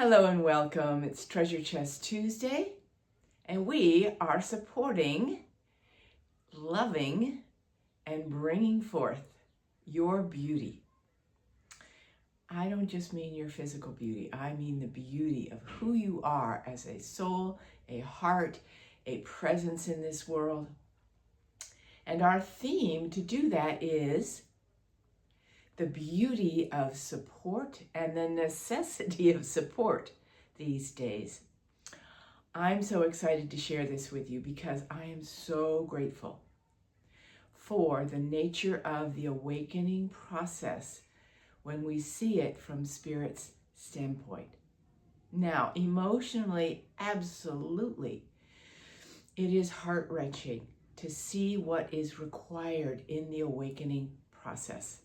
Hello and welcome. It's Treasure Chest Tuesday, and we are supporting, loving, and bringing forth your beauty. I don't just mean your physical beauty. I mean the beauty of who you are as a soul, a heart, a presence in this world. And our theme to do that is the beauty of support and the necessity of support these days. I'm so excited to share this with you because I am so grateful for the nature of the awakening process when we see it from Spirit's standpoint. Now, emotionally, absolutely, it is heart-wrenching to see what is required in the awakening process.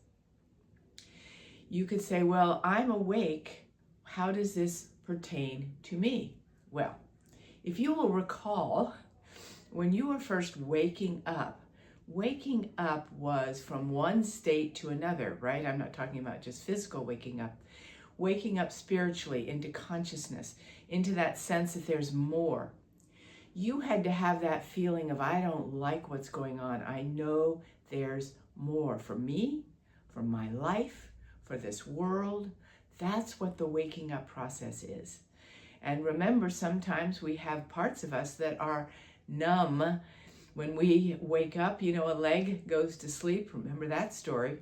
You could say, well, I'm awake. How does this pertain to me? Well, if you will recall, when you were first waking up was from one state to another, right? I'm not talking about just physical waking up spiritually into consciousness, into that sense that there's more. You had to have that feeling of, I don't like what's going on. I know there's more for me, for my life, for this world. That's what the waking up process is. And remember, sometimes we have parts of us that are numb. When we wake up, a leg goes to sleep. Remember that story.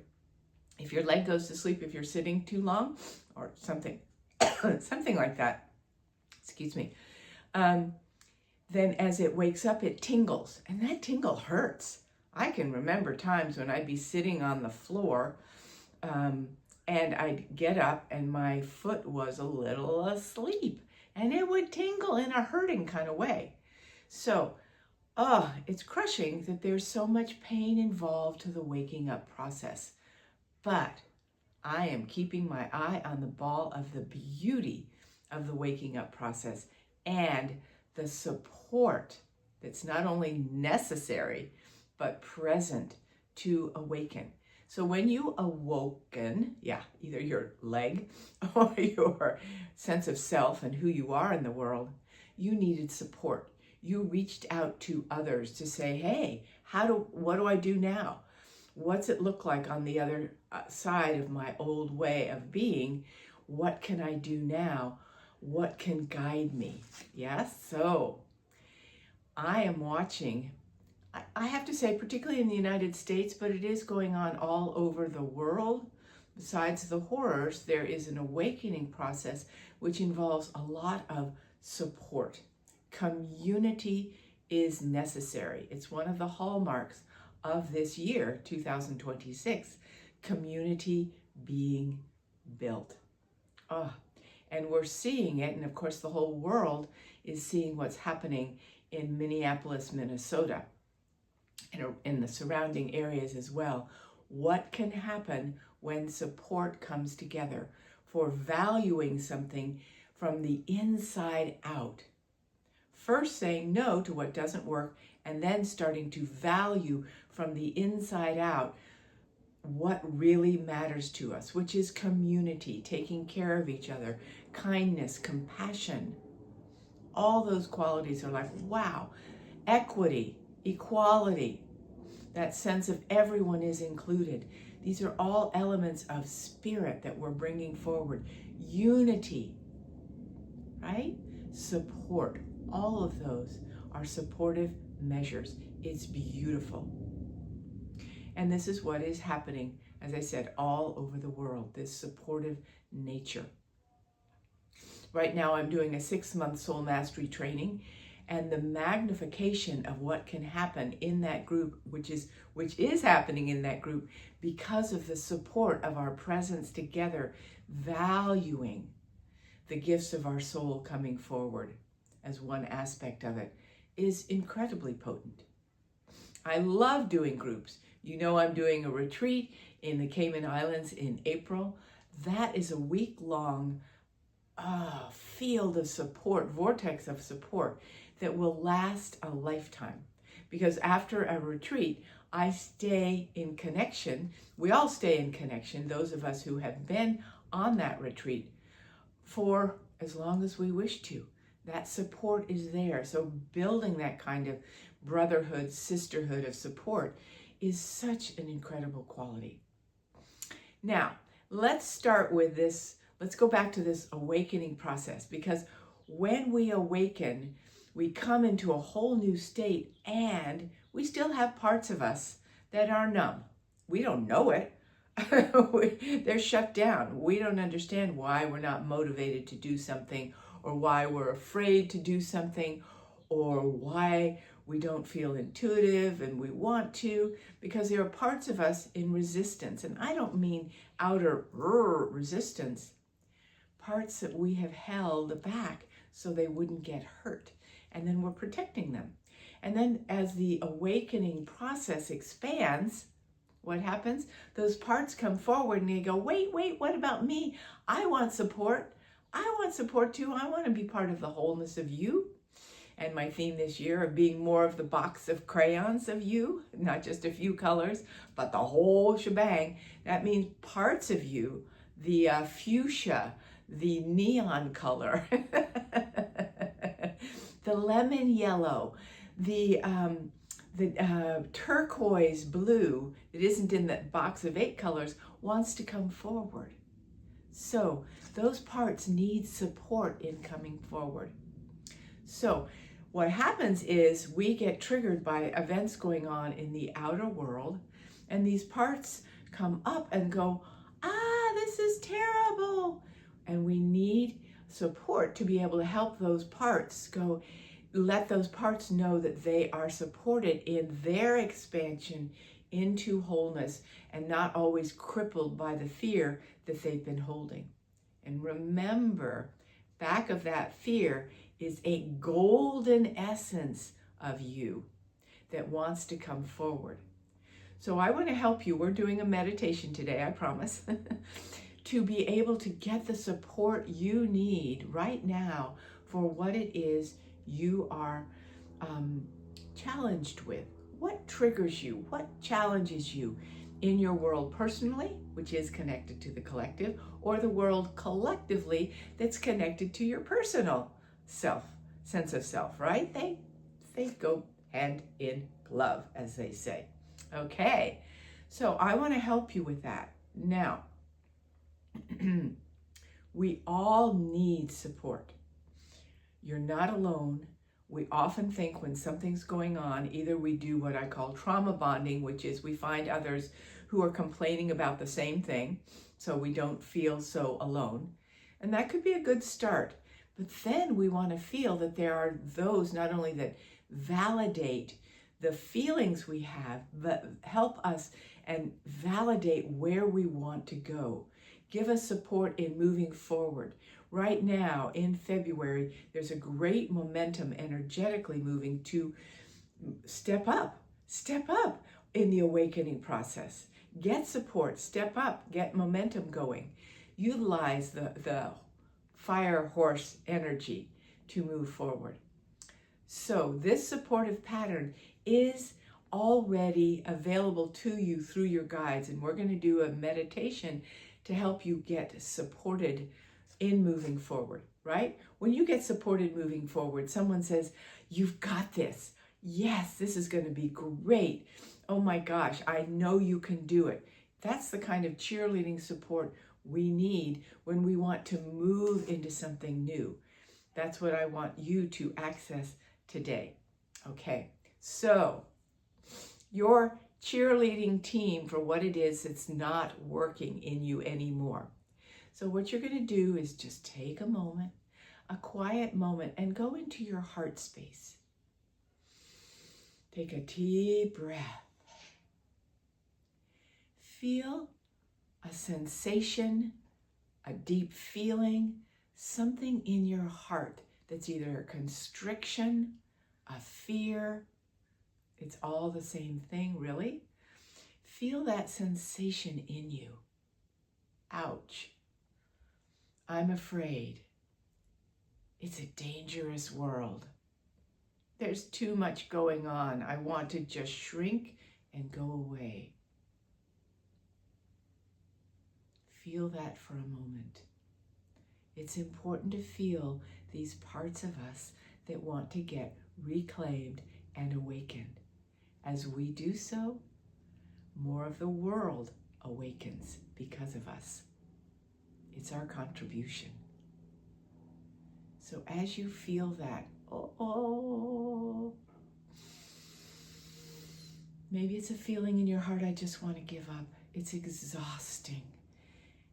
If your leg goes to sleep, if you're sitting too long or something, something like that, excuse me, then as it wakes up, it tingles. And that tingle hurts. I can remember times when I'd be sitting on the floor, and I'd get up and my foot was a little asleep and it would tingle in a hurting kind of way. So, it's crushing that there's so much pain involved to the waking up process. But I am keeping my eye on the ball of the beauty of the waking up process and the support that's not only necessary, but present to awaken. So when you awoken, either your leg or your sense of self and who you are in the world, you needed support. You reached out to others to say, hey, what do I do now? What's it look like on the other side of my old way of being? What can I do now? What can guide me? Yes, so I am watching. I have to say, particularly in the United States, but it is going on all over the world. Besides the horrors, there is an awakening process which involves a lot of support. Community is necessary. It's one of the hallmarks of this year, 2026, community being built. And we're seeing it, and of course the whole world is seeing what's happening in Minneapolis, Minnesota, and in the surrounding areas as well. What can happen when support comes together for valuing something from the inside out? First saying no to what doesn't work, and then starting to value from the inside out what really matters to us, which is community, taking care of each other, kindness, compassion. All those qualities are like, wow, equity, equality, that sense of everyone is included. These are all elements of spirit that we're bringing forward. Unity, right? Support. All of those are supportive measures. It's beautiful. And this is what is happening, as I said, all over the world, this supportive nature. Right now I'm doing a 6-month soul mastery training, and the magnification of what can happen in that group, which is happening in that group because of the support of our presence together, valuing the gifts of our soul coming forward as one aspect of it, is incredibly potent. I love doing groups. I'm doing a retreat in the Cayman Islands in April. That is a week-long field of support, vortex of support that will last a lifetime. Because after a retreat, I stay in connection. We all stay in connection, those of us who have been on that retreat, for as long as we wish to. That support is there. So building that kind of brotherhood, sisterhood of support is such an incredible quality. Now, let's start with this. Let's go back to this awakening process, because when we awaken, we come into a whole new state, and we still have parts of us that are numb. We don't know it. They're shut down. We don't understand why we're not motivated to do something, or why we're afraid to do something, or why we don't feel intuitive and we want to, because there are parts of us in resistance. And I don't mean outer resistance, parts that we have held back so they wouldn't get hurt. And then we're protecting them. And then as the awakening process expands, what happens? Those parts come forward and they go, wait, what about me? I want support. I want support too. I want to be part of the wholeness of you. And my theme this year of being more of the box of crayons of you, not just a few colors, but the whole shebang. That means parts of you, the fuchsia, the neon color, the lemon yellow, the turquoise blue that isn't in that box of 8 colors wants to come forward. So those parts need support in coming forward. So what happens is we get triggered by events going on in the outer world, and these parts come up and go, this is terrible. And we need support to be able to help those parts go, let those parts know that they are supported in their expansion into wholeness and not always crippled by the fear that they've been holding. And remember, back of that fear is a golden essence of you that wants to come forward. So I want to help you. We're doing a meditation today, I promise, to be able to get the support you need right now for what it is you are challenged with. What triggers you? What challenges you in your world personally, which is connected to the collective, or the world collectively that's connected to your personal sense of self, right? They go hand in glove, as they say. Okay, so I want to help you with that. Now, we all need support. You're not alone. We often think when something's going on, either we do what I call trauma bonding, which is we find others who are complaining about the same thing, so we don't feel so alone. And that could be a good start. But then we want to feel that there are those not only that validate the feelings we have, but help us and validate where we want to go. Give us support in moving forward. Right now, in February, there's a great momentum energetically moving to step up in the awakening process. Get support, step up, get momentum going. Utilize the fire horse energy to move forward. So this supportive pattern is already available to you through your guides, and we're going to do a meditation to help you get supported in moving forward, right? When you get supported moving forward, someone says, you've got this. Yes, this is going to be great. Oh my gosh, I know you can do it. That's the kind of cheerleading support we need when we want to move into something new. That's what I want you to access today. Okay, so your cheerleading team for what it is that's not working in you anymore. So what you're going to do is just take a moment, a quiet moment, and go into your heart space. Take a deep breath. Feel a sensation, a deep feeling, something in your heart that's either a constriction, a fear. It's all the same thing, really. Feel that sensation in you. Ouch. I'm afraid. It's a dangerous world. There's too much going on. I want to just shrink and go away. Feel that for a moment. It's important to feel these parts of us that want to get reclaimed and awakened. As we do so, more of the world awakens because of us. It's our contribution. So as you feel that, maybe it's a feeling in your heart, I just want to give up. It's exhausting.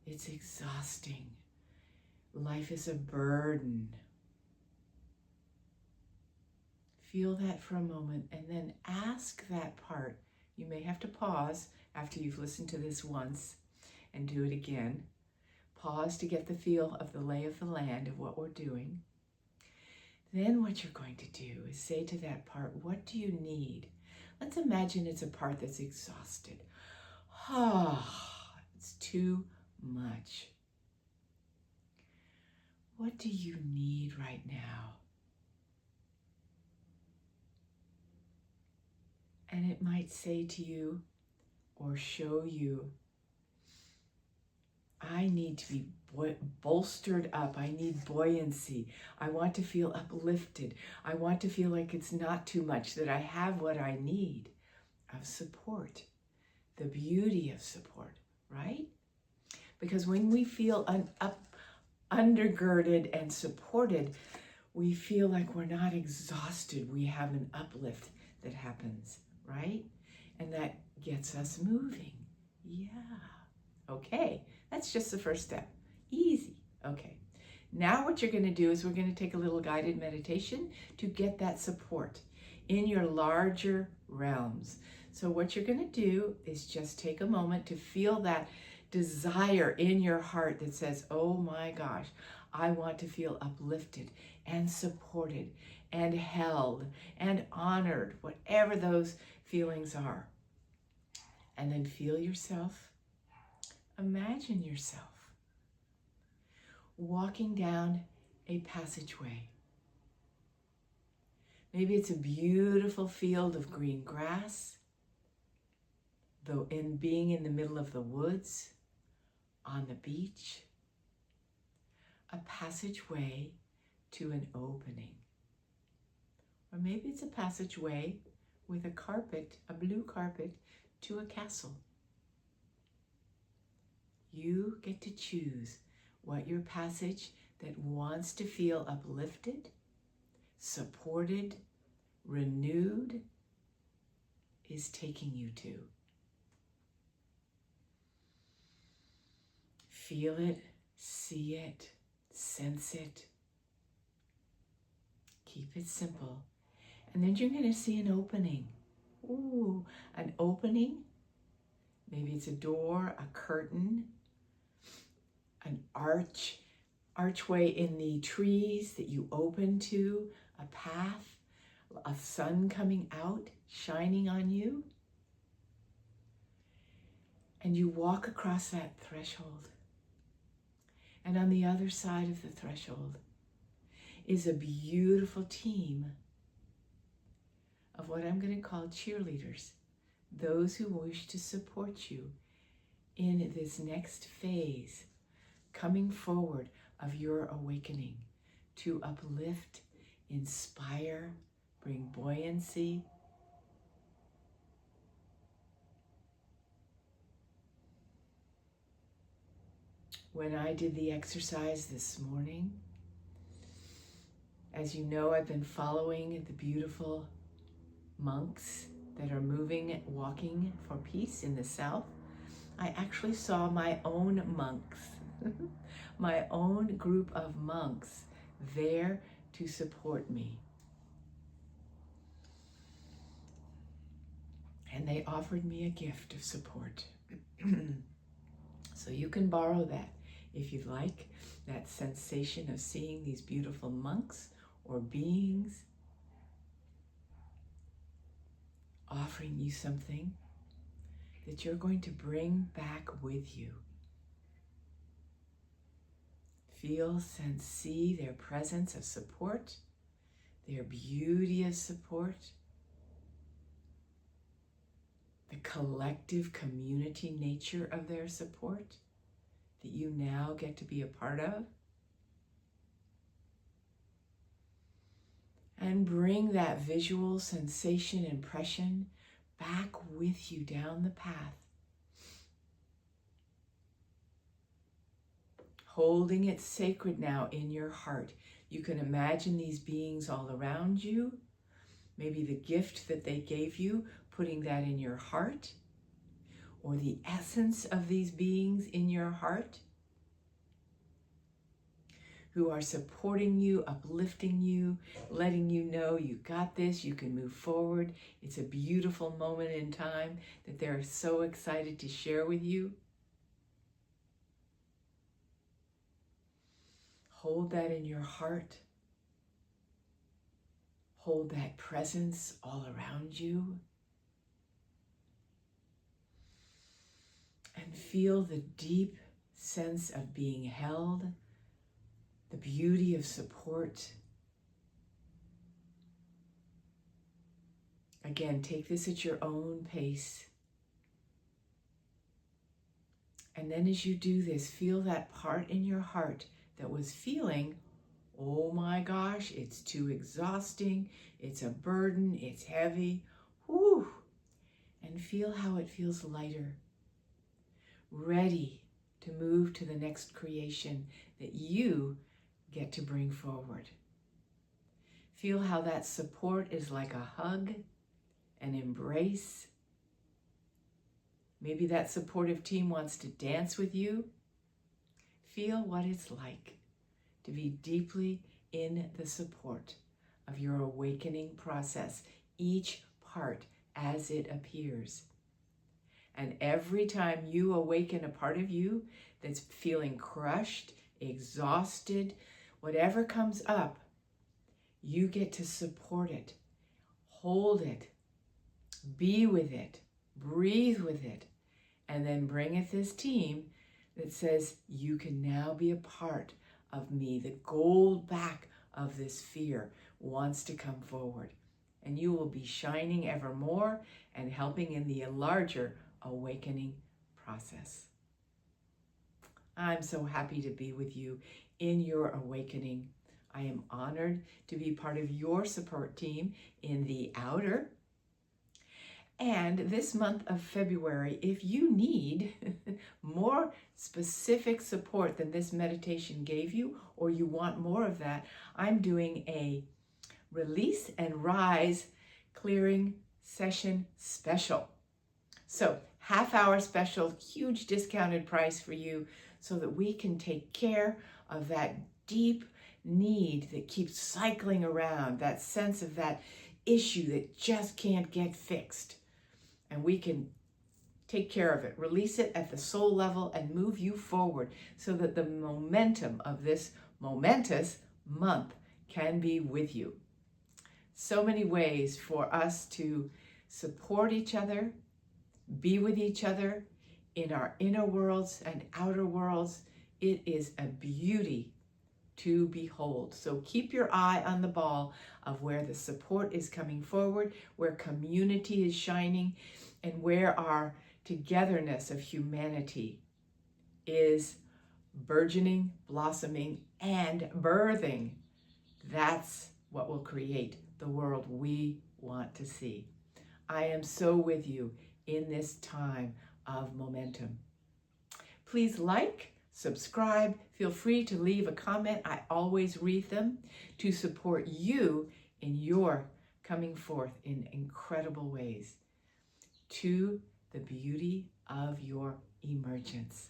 It's exhausting. Life is a burden. Feel that for a moment and then ask that part. You may have to pause after you've listened to this once and do it again. Pause to get the feel of the lay of the land of what we're doing. Then what you're going to do is say to that part, what do you need? Let's imagine it's a part that's exhausted. It's too much. What do you need right now? And it might say to you or show you, I need to be bolstered up. I need buoyancy. I want to feel uplifted. I want to feel like it's not too much, that I have what I need of support. The beauty of support, right? Because when we feel undergirded and supported, we feel like we're not exhausted. We have an uplift that happens, right? And that gets us moving. Yeah. Okay, that's just the first step. Easy. Okay. Now what you're going to do is we're going to take a little guided meditation to get that support in your larger realms. So what you're going to do is just take a moment to feel that desire in your heart that says, oh my gosh, I want to feel uplifted and supported and held and honored, whatever those feelings are. And then feel yourself. Imagine yourself walking down a passageway. Maybe it's a beautiful field of green grass, though in being in the middle of the woods, on the beach, a passageway to an opening. Or maybe it's a passageway with a carpet, a blue carpet, to a castle. You get to choose what your passage that wants to feel uplifted, supported, renewed is taking you to. Feel it, see it, sense it. Keep it simple. And then you're going to see an opening. Ooh, an opening. Maybe it's a door, a curtain, an archway in the trees that you open to, a path, a sun coming out, shining on you. And you walk across that threshold. And on the other side of the threshold is a beautiful team of what I'm going to call cheerleaders, those who wish to support you in this next phase, coming forward of your awakening to uplift, inspire, bring buoyancy. When I did the exercise this morning, as you know, I've been following the beautiful monks that are moving, walking for peace in the South. I actually saw my own monks, my own group of monks there to support me. And they offered me a gift of support. So you can borrow that if you'd like, that sensation of seeing these beautiful monks or beings offering you something that you're going to bring back with you. Feel, sense, see their presence of support, their beauty of support, the collective community nature of their support that you now get to be a part of. And bring that visual sensation, impression back with you down the path. Holding it sacred now in your heart. You can imagine these beings all around you. Maybe the gift that they gave you, putting that in your heart. Or the essence of these beings in your heart, who are supporting you, uplifting you, letting you know you got this, you can move forward. It's a beautiful moment in time that they're so excited to share with you. Hold that in your heart. Hold that presence all around you. And feel the deep sense of being held, the beauty of support. Again, take this at your own pace. And then as you do this, feel that part in your heart that was feeling, oh my gosh, it's too exhausting, it's a burden, it's heavy, whew. And feel how it feels lighter, ready to move to the next creation that you get to bring forward. Feel how that support is like a hug, an embrace. Maybe that supportive team wants to dance with you. Feel what it's like to be deeply in the support of your awakening process, each part as it appears. And every time you awaken a part of you that's feeling crushed, exhausted, whatever comes up, you get to support it, hold it, be with it, breathe with it, and then bring it this team that says, you can now be a part of me. The gold back of this fear wants to come forward. And you will be shining ever more and helping in the larger awakening process. I'm so happy to be with you in your awakening. I am honored to be part of your support team in the outer. And this month of February, if you need more specific support than this meditation gave you, or you want more of that, I'm doing a Release and Rise Clearing Session Special. So, half-hour special, huge discounted price for you so that we can take care of that deep need that keeps cycling around, that sense of that issue that just can't get fixed. And we can take care of it, release it at the soul level, and move you forward so that the momentum of this momentous month can be with you. So many ways for us to support each other, be with each other in our inner worlds and outer worlds. It is a beauty to behold. So keep your eye on the ball of where the support is coming forward, where community is shining, and where our togetherness of humanity is burgeoning, blossoming, and birthing. That's what will create the world we want to see. I am so with you in this time of momentum. Please like, subscribe, feel free to leave a comment. I always read them to support you in your coming forth in incredible ways to the beauty of your emergence.